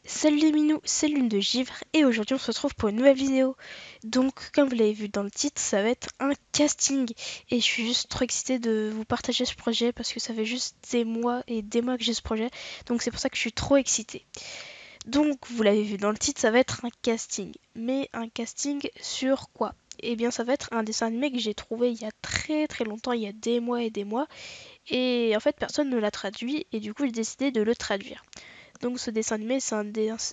Salut les minous, c'est Lune de Givre et aujourd'hui on se retrouve pour une nouvelle vidéo. Donc comme vous l'avez vu dans le titre, ça va être un casting et je suis juste trop excitée de vous partager ce projet parce que ça fait juste des mois et des mois que j'ai ce projet, donc c'est pour ça que je suis trop excitée. Donc vous l'avez vu dans le titre, ça va être un casting. Mais un casting sur quoi? Eh bien ça va être un dessin animé que j'ai trouvé il y a très longtemps, il y a des mois et des mois, et en fait personne ne l'a traduit et du coup j'ai décidé de le traduire. Donc ce dessin animé, c'est un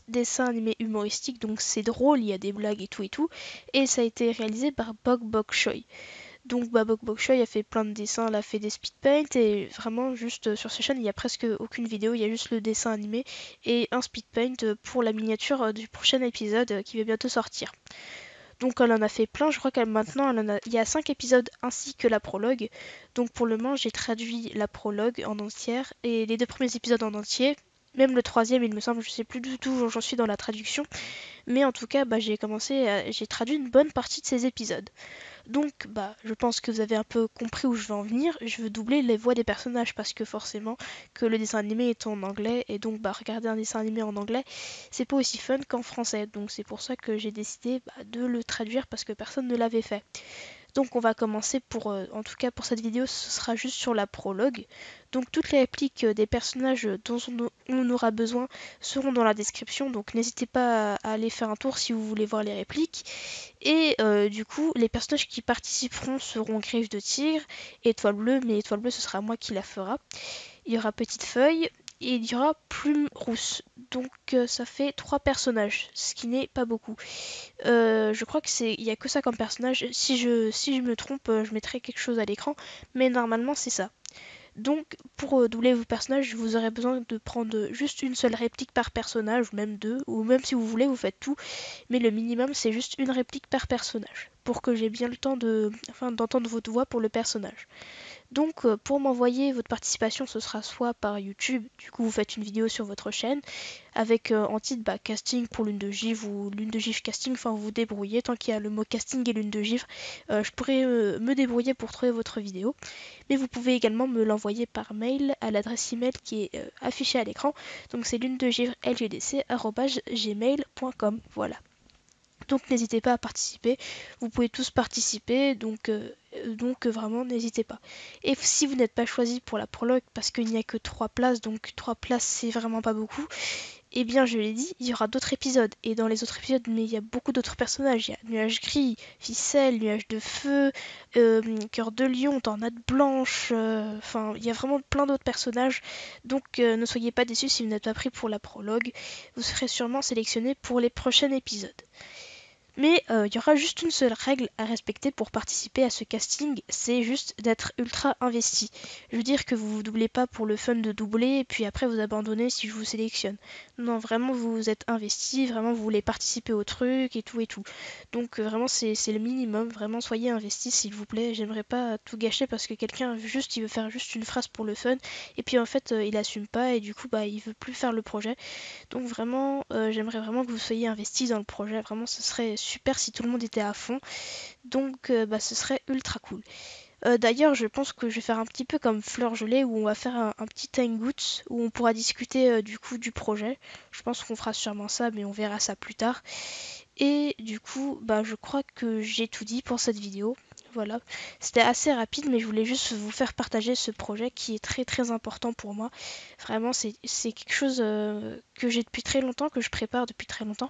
dessin animé humoristique, donc c'est drôle, il y a des blagues et tout, et ça a été réalisé par Bok Bok Choy. Donc Bok Bok Choy a fait plein de dessins, elle a fait des speed paint, et vraiment juste sur sa chaîne, il n'y a presque aucune vidéo, il y a juste le dessin animé et un speed paint pour la miniature du prochain épisode qui va bientôt sortir. Donc elle en a fait plein, je crois qu'elle maintenant il y a 5 épisodes ainsi que la prologue. Donc pour le moment j'ai traduit la prologue en entière et les 2 premiers épisodes en entier. Même le troisième il me semble, je sais plus du tout où j'en suis dans la traduction. Mais en tout cas j'ai traduit une bonne partie de ces épisodes. Donc je pense que vous avez un peu compris où je veux en venir. Je veux doubler les voix des personnages parce que forcément que le dessin animé est en anglais et donc regarder un dessin animé en anglais c'est pas aussi fun qu'en français. Donc c'est pour ça que j'ai décidé de le traduire parce que personne ne l'avait fait. Donc on va commencer en tout cas pour cette vidéo, ce sera juste sur la prologue. Donc toutes les répliques des personnages dont on aura besoin seront dans la description, donc n'hésitez pas à aller faire un tour si vous voulez voir les répliques. Et du coup, les personnages qui participeront seront Griffe de Tigre, Étoile Bleue, mais Étoile Bleue ce sera moi qui la fera. Il y aura Petite Feuille, et il y aura Plume Rousse. Donc ça fait 3 personnages, ce qui n'est pas beaucoup. Je crois il y a que ça comme personnage. Si je me trompe, je mettrai quelque chose à l'écran, mais normalement c'est ça. Donc pour doubler vos personnages, vous aurez besoin de prendre juste une seule réplique par personnage, ou même deux, ou même si vous voulez, vous faites tout. Mais le minimum c'est juste une réplique par personnage, pour que j'ai bien le temps d'entendre votre voix pour le personnage. Donc pour m'envoyer votre participation, ce sera soit par YouTube, du coup vous faites une vidéo sur votre chaîne, avec en titre casting pour Lune de Givre ou Lune de Givre casting, enfin vous vous débrouillez, tant qu'il y a le mot casting et Lune de Givre, je pourrais me débrouiller pour trouver votre vidéo. Mais vous pouvez également me l'envoyer par mail à l'adresse email qui est affichée à l'écran, donc c'est lunedegivre@gmail.com, voilà. Donc n'hésitez pas à participer, vous pouvez tous participer, donc vraiment n'hésitez pas. Et si vous n'êtes pas choisi pour la prologue parce qu'il n'y a que 3 places, donc 3 places c'est vraiment pas beaucoup, et bien je l'ai dit, il y aura d'autres épisodes. Et dans les autres épisodes, mais il y a beaucoup d'autres personnages, il y a Nuage Gris, Ficelle, Nuage de Feu, Cœur de Lion, Tornade Blanche, enfin il y a vraiment plein d'autres personnages, donc ne soyez pas déçus si vous n'êtes pas pris pour la prologue, vous serez sûrement sélectionné pour les prochains épisodes. Mais il y aura juste une seule règle à respecter pour participer à ce casting, c'est juste d'être ultra investi. Je veux dire que vous vous doublez pas pour le fun de doubler et puis après vous abandonnez si je vous sélectionne. Non, vraiment vous êtes investi, vraiment vous voulez participer au truc et tout et tout. Donc vraiment c'est le minimum, vraiment soyez investi s'il vous plaît. J'aimerais pas tout gâcher parce que quelqu'un il veut faire juste une phrase pour le fun et puis en fait il assume pas et du coup il veut plus faire le projet. Donc vraiment, j'aimerais vraiment que vous soyez investis dans le projet. Vraiment, ce serait super si tout le monde était à fond. Donc ce serait ultra cool. D'ailleurs, je pense que je vais faire un petit peu comme Fleur Gelée où on va faire un petit hangout où on pourra discuter du coup du projet. Je pense qu'on fera sûrement ça, mais on verra ça plus tard. Et du coup, je crois que j'ai tout dit pour cette vidéo. Voilà, c'était assez rapide, mais je voulais juste vous faire partager ce projet qui est très important pour moi. Vraiment, c'est quelque chose que j'ai depuis très longtemps, que je prépare depuis très longtemps,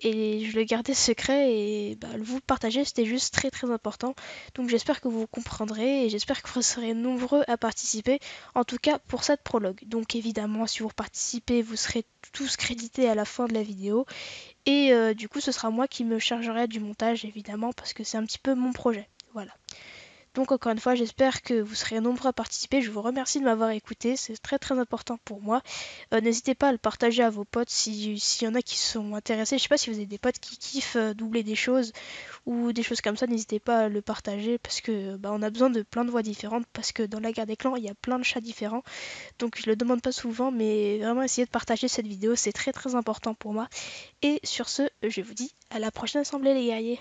et je le gardais secret, et vous le partager, c'était juste très important. Donc j'espère que vous comprendrez, et j'espère que vous serez nombreux à participer, en tout cas pour cette prologue. Donc évidemment, si vous participez, vous serez tous crédités à la fin de la vidéo. Et du coup, ce sera moi qui me chargerai du montage, évidemment, parce que c'est un petit peu mon projet. Voilà. Donc encore une fois, j'espère que vous serez nombreux à participer. Je vous remercie de m'avoir écouté, c'est très très important pour moi. N'hésitez pas à le partager à vos potes s'il y en a qui sont intéressés. Je sais pas si vous avez des potes qui kiffent doubler des choses ou des choses comme ça, n'hésitez pas à le partager parce que on a besoin de plein de voix différentes parce que dans la guerre des clans, il y a plein de chats différents. Donc je le demande pas souvent, mais vraiment essayez de partager cette vidéo, c'est très très important pour moi. Et sur ce, je vous dis à la prochaine assemblée les guerriers.